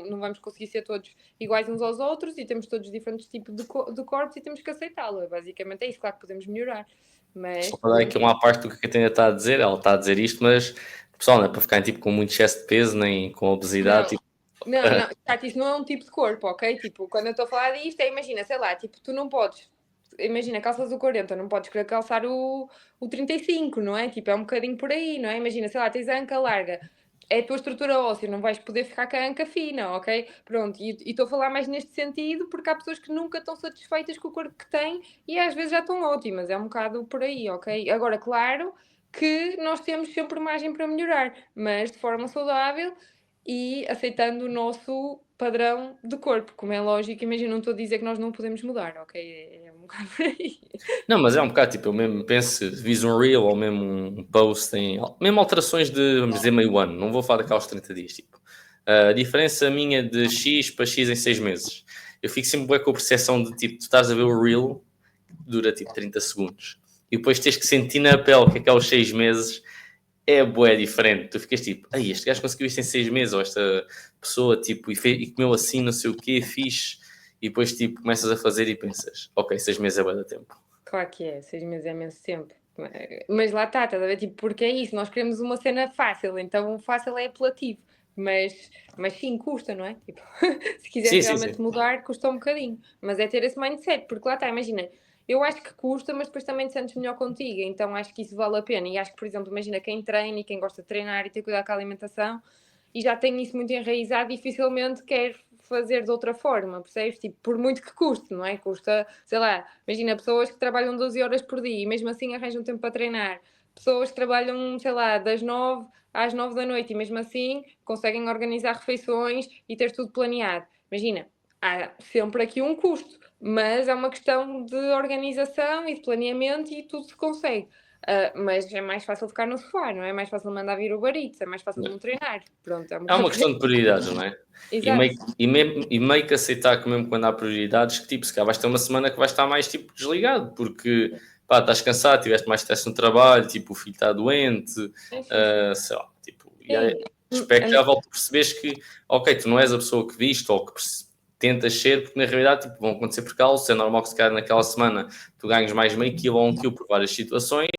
não vamos conseguir ser todos iguais uns aos outros e temos todos diferentes tipos de corpos e temos que aceitá-lo. Basicamente é isso, claro que podemos melhorar. Mas... Só para dar aqui uma parte do que a Catarina está a dizer, ela está a dizer isto, mas pessoal, não é para ficar tipo, com muito excesso de peso, nem com obesidade. Tipo, não, Tati, isso não é um tipo de corpo, ok? Tipo, quando eu estou a falar disto, imagina, sei lá, tipo, tu não podes, imagina, calças o 40, não podes querer calçar o 35, não é? Tipo, é um bocadinho por aí, não é? Imagina, sei lá, tens a anca larga, é a tua estrutura óssea, não vais poder ficar com a anca fina, ok? Pronto, e estou a falar mais neste sentido porque há pessoas que nunca estão satisfeitas com o corpo que têm e às vezes já estão ótimas, é um bocado por aí, ok? Agora, claro que nós temos sempre margem para melhorar, mas de forma saudável e aceitando o nosso padrão de corpo, como é lógico, imagina, não estou a dizer que nós não podemos mudar, ok? É um bocado por aí. não, mas é um bocado tipo, eu mesmo penso, se vis um reel ou mesmo um post, em mesmo alterações de, vamos dizer, meio ano, não vou falar daqueles 30 dias, tipo, a diferença minha de X para X em 6 meses. Eu fico sempre bem com a percepção de tipo, tu estás a ver o reel, dura tipo 30 segundos, e depois tens que sentir na pele que aqueles 6 meses é bué diferente. Tu ficas tipo, ai, este gajo conseguiu isto em 6 meses, ou esta pessoa, tipo, e comeu assim, não sei o quê, fixe, e depois, tipo, começas a fazer e pensas, ok, 6 meses é bué da tempo. Claro que é, 6 meses é imenso tempo. Mas lá está, estás a ver? Tipo, porque é isso, nós queremos uma cena fácil, então o fácil é apelativo. Mas sim, custa, não é? Tipo, se quiseres Sim, sim, sim. realmente mudar, custa um bocadinho. Mas é ter esse mindset, porque lá está, imagina, eu acho que custa, mas depois também te sentes melhor contigo, então acho que isso vale a pena. E acho que, por exemplo, imagina quem treina e quem gosta de treinar e ter cuidado com a alimentação e já tem isso muito enraizado, dificilmente quer fazer de outra forma, percebes? Tipo, por muito que custe, não é? Custa, sei lá, imagina pessoas que trabalham 12 horas por dia e mesmo assim arranjam tempo para treinar. Pessoas que trabalham, sei lá, das 9 às 9 da noite e mesmo assim conseguem organizar refeições e ter tudo planeado. Imagina, há sempre aqui um custo, mas é uma questão de organização e de planeamento e tudo se consegue. Mas é mais fácil ficar no sofá, não é? É mais fácil mandar vir o Uber Eats, é mais fácil não treinar. Pronto, é um É uma bocado. questão de prioridades, não é? Exato. E meio que aceitar que mesmo quando há prioridades, que tipo, se calhar vais ter uma semana que vais estar mais tipo desligado, porque pá, estás cansado, tiveste mais stress no trabalho, tipo, o filho está doente, sei lá, tipo, e é expectável tu perceberes que, ok, tu não és a pessoa que viste ou que tentas ser, porque na realidade tipo, vão acontecer percalços, é normal que se calhar naquela semana tu ganhes mais meio quilo ou 1 quilo por várias situações,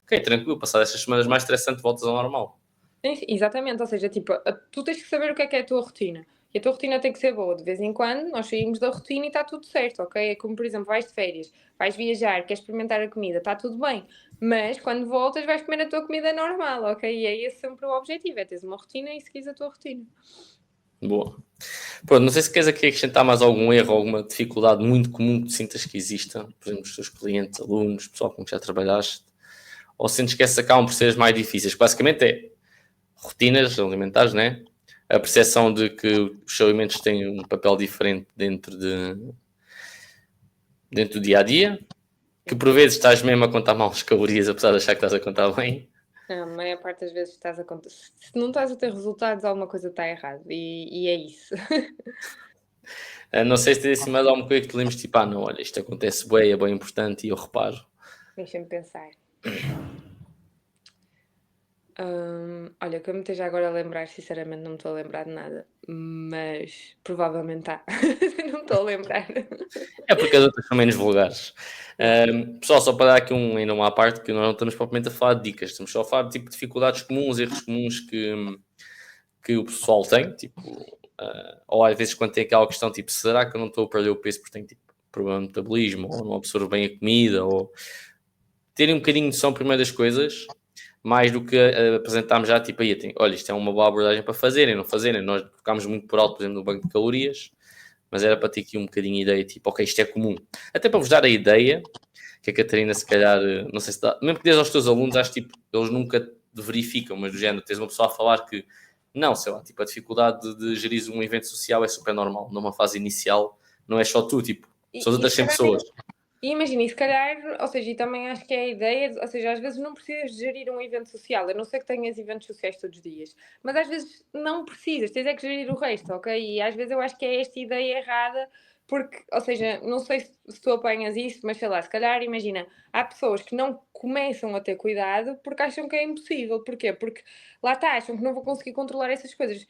ok, tranquilo, passar estas semanas mais estressantes, voltas ao normal. Exatamente, ou seja, tipo, tu tens que saber o que é a tua rotina. E a tua rotina tem que ser boa. De vez em quando nós saímos da rotina e está tudo certo, ok? É como, por exemplo, vais de férias, vais viajar, queres experimentar a comida, está tudo bem. Mas quando voltas vais comer a tua comida normal, ok? E é esse sempre o objetivo, é teres uma rotina e seguires a tua rotina. Boa. Pronto, não sei se queres aqui acrescentar mais algum erro, alguma dificuldade muito comum que tu sintas que exista, por exemplo, os teus clientes, alunos, pessoal com que já trabalhaste, ou sentes que essas acabam por ser as mais difíceis? Basicamente é rotinas alimentares, né? A percepção de que os alimentos têm um papel diferente dentro do dia a dia, que por vezes estás mesmo a contar mal as calorias, apesar de achar que estás a contar bem. A maior parte das vezes estás a contar. Se não estás a ter resultados, alguma coisa está errado. E é isso. Não sei se tens assim mais alguma coisa que te lembres, tipo, não, olha, isto acontece bem, é bem importante e eu reparo. Deixa-me pensar. Olha, que eu me esteja agora a lembrar, sinceramente não me estou a lembrar de nada, mas provavelmente há. Não estou a lembrar. É porque as outras são menos vulgares. Yeah. Pessoal, só para dar aqui ainda uma à parte, que nós não estamos propriamente a falar de dicas, estamos só a falar de tipo, dificuldades comuns, erros comuns que o pessoal tem, tipo, ou às vezes quando tem aquela questão, tipo, será que eu não estou a perder o peso porque tenho tipo, problema de metabolismo, ou não absorvo bem a comida, ou terem um bocadinho de noção primeiro das coisas, mais do que apresentarmos já, tipo, aí, olha, isto é uma boa abordagem para fazerem, não fazerem, nós tocámos muito por alto, por exemplo, no banco de calorias, mas era para ter aqui um bocadinho de ideia, tipo, ok, isto é comum. Até para vos dar a ideia, que a Catarina, se calhar, não sei se dá, mesmo que dês aos teus alunos, acho que tipo, eles nunca verificam, mas do género, tens uma pessoa a falar que, não, sei lá, tipo, a dificuldade de gerir um evento social é super normal, numa fase inicial, não é só tu, tipo, são as outras 100 pessoas. E imagina, e se calhar, ou seja, e também acho que é a ideia, ou seja, às vezes não precisas de gerir um evento social, a não ser que tenhas eventos sociais todos os dias, mas às vezes não precisas, tens é que gerir o resto, ok? E às vezes eu acho que é esta ideia errada, porque, ou seja, não sei se tu apanhas isso, mas sei lá, se calhar, imagina, há pessoas que não começam a ter cuidado porque acham que é impossível, porquê? Porque lá está, acham que não vão conseguir controlar essas coisas.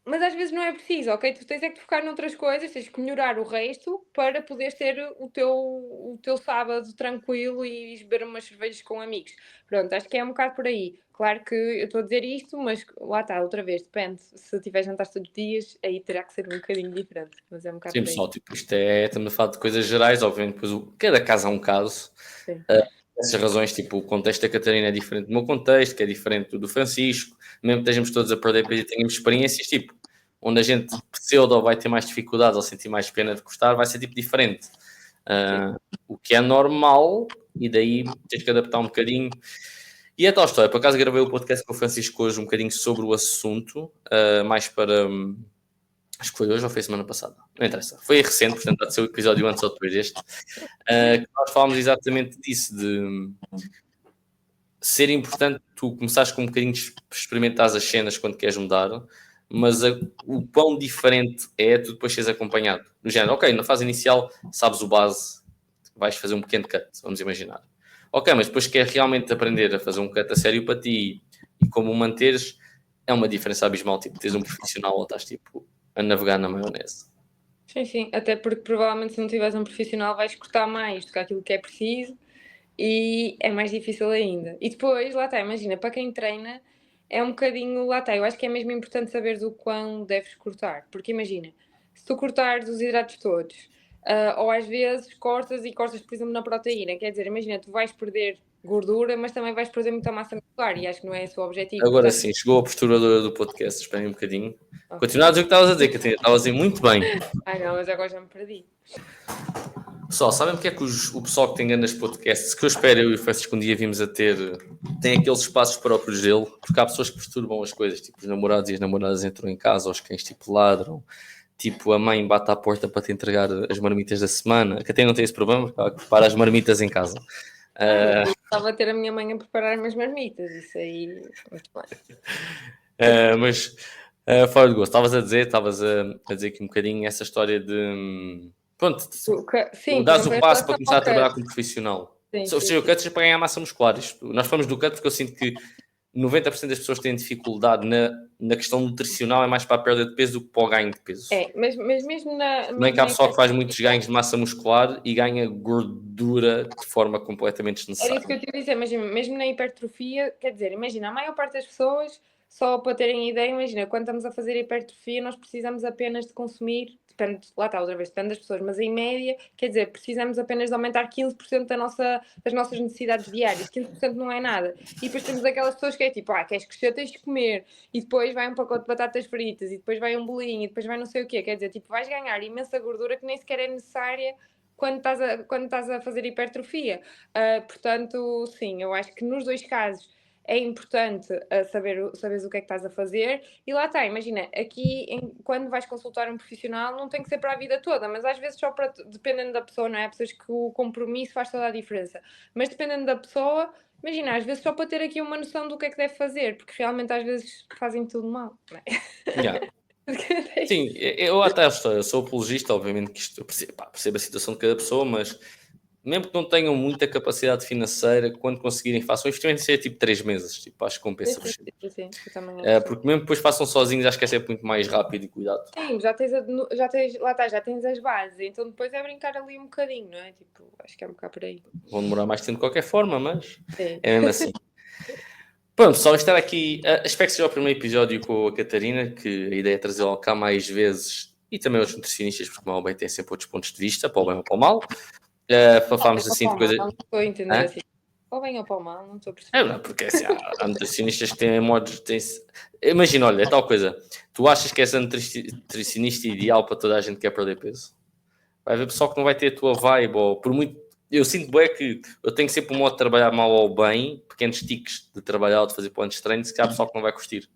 Mas às vezes não é preciso, ok? Tu tens é que focar noutras coisas, tens que melhorar o resto para poderes ter o teu sábado tranquilo e ir beber umas cervejas com amigos. Pronto, acho que é um bocado por aí. Claro que eu estou a dizer isto, mas lá está, outra vez, depende. Se tiver jantares todos os dias, aí terá que ser um bocadinho diferente, mas é um bocado Sim, por aí. pessoal, tipo, isto é, estamos a falar de coisas gerais, obviamente, depois cada caso é um caso. Sim. Essas razões, tipo, o contexto da Catarina é diferente do meu contexto, que é diferente do Francisco, mesmo que estejamos todos a perder peso e tenhamos experiências, tipo, onde a gente pseudo vai ter mais dificuldades ou sentir mais pena de custar, vai ser tipo diferente. O que é normal, e daí tens que adaptar um bocadinho. E é tal história, por acaso gravei o podcast com o Francisco hoje um bocadinho sobre o assunto, mais para. Acho que foi hoje ou foi semana passada, não interessa. Foi recente, portanto, há de ser o episódio antes ou depois deste. Que nós falámos exatamente disso, de ser importante tu começares com um bocadinho de experimentar as cenas quando queres mudar, mas o quão diferente é tu depois seres acompanhado. No género, ok, na fase inicial sabes o base, vais fazer um pequeno cut, vamos imaginar. Ok, mas depois queres realmente aprender a fazer um cut a sério para ti e como o manteres, é uma diferença abismal, tipo, tens um profissional ou estás tipo a navegar na maionese. Sim, sim. Até porque provavelmente se não tiveres um profissional vais cortar mais do que aquilo que é preciso e é mais difícil ainda. E depois, lá está, imagina, para quem treina é um bocadinho, lá está, eu acho que é mesmo importante saberes o quão deves cortar, porque imagina, se tu cortares os hidratos todos, ou às vezes cortas e cortas, por exemplo, na proteína, quer dizer, imagina, tu vais perder gordura, mas também vais perder muita massa muscular e acho que não é esse o objetivo. Agora Portanto, sim, chegou a posturadora do podcast, esperem um bocadinho. Continua a dizer o que estavas a dizer, Catarina, estavas a dizer muito bem. ai não, mas agora já me perdi. Pessoal, sabem porque é que o pessoal que tem grandes podcasts, que eu espero eu e o Francisco um dia vimos a ter, tem aqueles espaços próprios dele, porque há pessoas que perturbam as coisas, tipo os namorados e as namoradas entram em casa, os cães tipo ladram, tipo a mãe bate à porta para te entregar as marmitas da semana. A Catarina não tem esse problema, porque ela prepara as marmitas em casa. Eu estava a ter a minha mãe a preparar umas marmitas, isso aí, muito bem. Mas fora de gosto, estavas a dizer aqui um bocadinho essa história de pronto, Sim, por dás exemplo, o em passo para relação começar ao a trabalhar cut. como profissional. Sim, Ou sim, seja, o sim. cut é para ganhar massa muscular. Nós falamos do cut porque eu sinto que 90% das pessoas têm dificuldade na questão nutricional, é mais para a perda de peso do que para o ganho de peso. Mas mesmo na. Não é que há pessoal que faz muitos hipertrofia, ganhos de massa muscular e ganha gordura de forma completamente era isso que desnecessária. eu te ia dizer, imagina, mesmo na hipertrofia, quer dizer, imagina, a maior parte das pessoas, só para terem ideia, imagina, quando estamos a fazer hipertrofia, nós precisamos apenas de consumir, depende, lá está, outra vez, depende das pessoas, mas em média, quer dizer, precisamos apenas de aumentar 15% das nossas necessidades diárias, 15% não é nada. E depois temos aquelas pessoas que é tipo, queres crescer, tens de comer, e depois vai um pacote de batatas fritas, e depois vai um bolinho, e depois vai não sei o quê, quer dizer, tipo, vais ganhar imensa gordura que nem sequer é necessária quando estás a fazer hipertrofia. Portanto, sim, eu acho que nos dois casos é importante saberes o que é que estás a fazer e lá está, imagina, aqui quando vais consultar um profissional não tem que ser para a vida toda, mas às vezes só para, dependendo da pessoa, não é? Há pessoas que o compromisso faz toda a diferença, mas dependendo da pessoa, imagina, às vezes só para ter aqui uma noção do que é que deve fazer, porque realmente às vezes fazem tudo mal, não é? Yeah. Sim, eu até sou apologista, obviamente que isto, eu percebo a situação de cada pessoa, mas mesmo que não tenham muita capacidade financeira, quando conseguirem, façam investimento, seja tipo 3 meses, tipo, acho que compensa-vos. Sim, eu também acho. Porque mesmo depois façam sozinhos, acho que é sempre muito mais rápido e cuidado. Sim, lá está, já tens as bases, então depois é brincar ali um bocadinho, não é? Tipo, acho que é um bocado por aí. Vão demorar mais tempo de qualquer forma, mas Sim. é mesmo assim. Pronto, pessoal, estar aqui. Espero que seja o primeiro episódio com a Catarina, que a ideia é trazê-la cá mais vezes e também os nutricionistas, porque mal bem tem sempre outros pontos de vista, para o bem ou para o mal. Para falarmos assim de coisas. Não estou a entender Hã? assim. Ou bem ou para o mal, não estou a perceber. Não, porque assim, há nutricionistas que têm modos. Imagina, olha, é tal coisa. Tu achas que és a nutricionista ideal para toda a gente que quer perder peso? Vai haver pessoal que não vai ter a tua vibe, ou por muito. Eu sinto bem que eu tenho sempre um modo de trabalhar mal ou bem, pequenos tiques de trabalhar ou de fazer pontos de treino, se há pessoal que não vai curtir.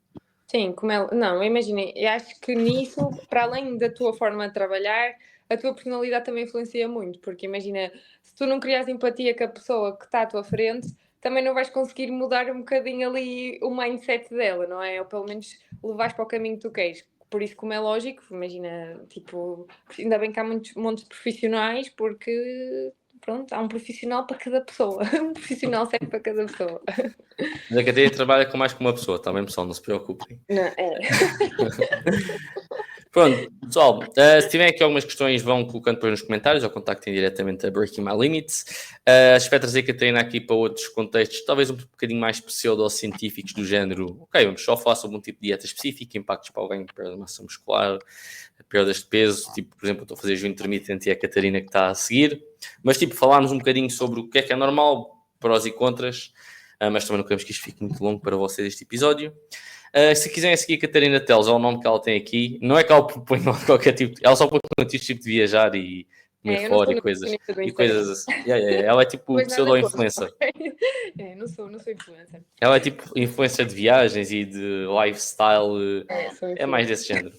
Sim, não, imaginem, eu acho que nisso, para além da tua forma de trabalhar, a tua personalidade também influencia muito, porque imagina, se tu não crias empatia com a pessoa que está à tua frente, também não vais conseguir mudar um bocadinho ali o mindset dela, não é? Ou pelo menos levares para o caminho que tu queres. Por isso, como é lógico, imagina, tipo, ainda bem que há muitos montes de profissionais, porque pronto, há um profissional para cada pessoa, um profissional serve para cada pessoa. Mas a Catarina trabalha com mais que uma pessoa, também pessoal, não se preocupem. Não, é. Pronto, pessoal, se tiverem aqui algumas questões, vão colocando depois nos comentários ou contactem diretamente a Breaking My Limits. Espero trazer a Catarina aqui para outros contextos, talvez um bocadinho mais pseudo-científicos, do género, ok, vamos só falar sobre um tipo de dieta específica, impactos para alguém que perde massa muscular, perdas de peso, tipo, por exemplo, eu estou a fazer jejum intermitente e é a Catarina que está a seguir, mas tipo, falarmos um bocadinho sobre o que é normal, prós e contras, mas também não queremos que isto fique muito longo para vocês este episódio. Se quiserem seguir a Catarina Teles, é o nome que ela tem aqui. Não é que ela propõe qualquer tipo, ela só põe conteúdos tipo de viajar e comer Eu não fora sou e coisas. nutricionista do E Instagram. coisas assim. Ela é tipo Pois nada pseudo-influencer. não sou influencer. Ela é tipo influencer de viagens e de lifestyle. Sou É mais influencer. desse género.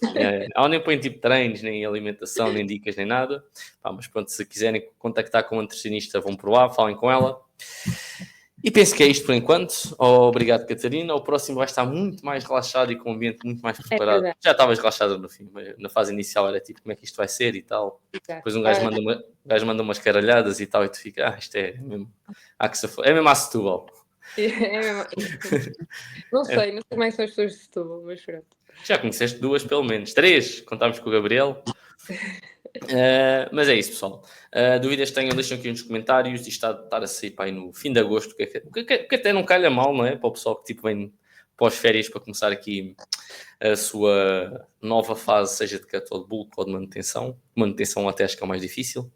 Ela nem põe tipo treinos, nem alimentação, nem dicas, nem nada. Mas pronto, se quiserem contactar com uma nutricionista, vão por lá, falem com ela. E penso que é isto por enquanto. Obrigado, Catarina. O próximo vai estar muito mais relaxado e com um ambiente muito mais preparado. Já estavas relaxada no fim, mas na fase inicial era tipo como é que isto vai ser e tal. Depois um gajo manda umas caralhadas e tal, e tu fica, isto é mesmo. É mesmo a Setúbal. Não sei como é que são as pessoas de Setúbal, mas pronto. Já conheceste 2, pelo menos. 3, contámos com o Gabriel. Mas é isso, pessoal. Dúvidas tenham, deixem aqui nos comentários. Isto está a estar a sair para aí no fim de agosto, que até não calha mal, não é? Para o pessoal que tipo, vem pós-férias para começar aqui a sua nova fase, seja de cut ou de bulk ou de manutenção. Manutenção até acho que é o mais difícil.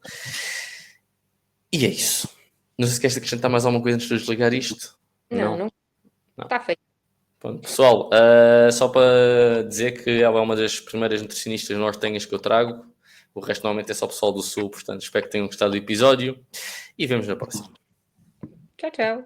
E é isso. Não sei se queres acrescentar mais alguma coisa antes de desligar isto. Não. Está feito. Pronto, pessoal, só para dizer que ela é uma das primeiras nutricionistas nortenhas que eu trago. O resto normalmente é só pessoal do Sul, portanto espero que tenham gostado do episódio e vemos na próxima. Tchau, tchau.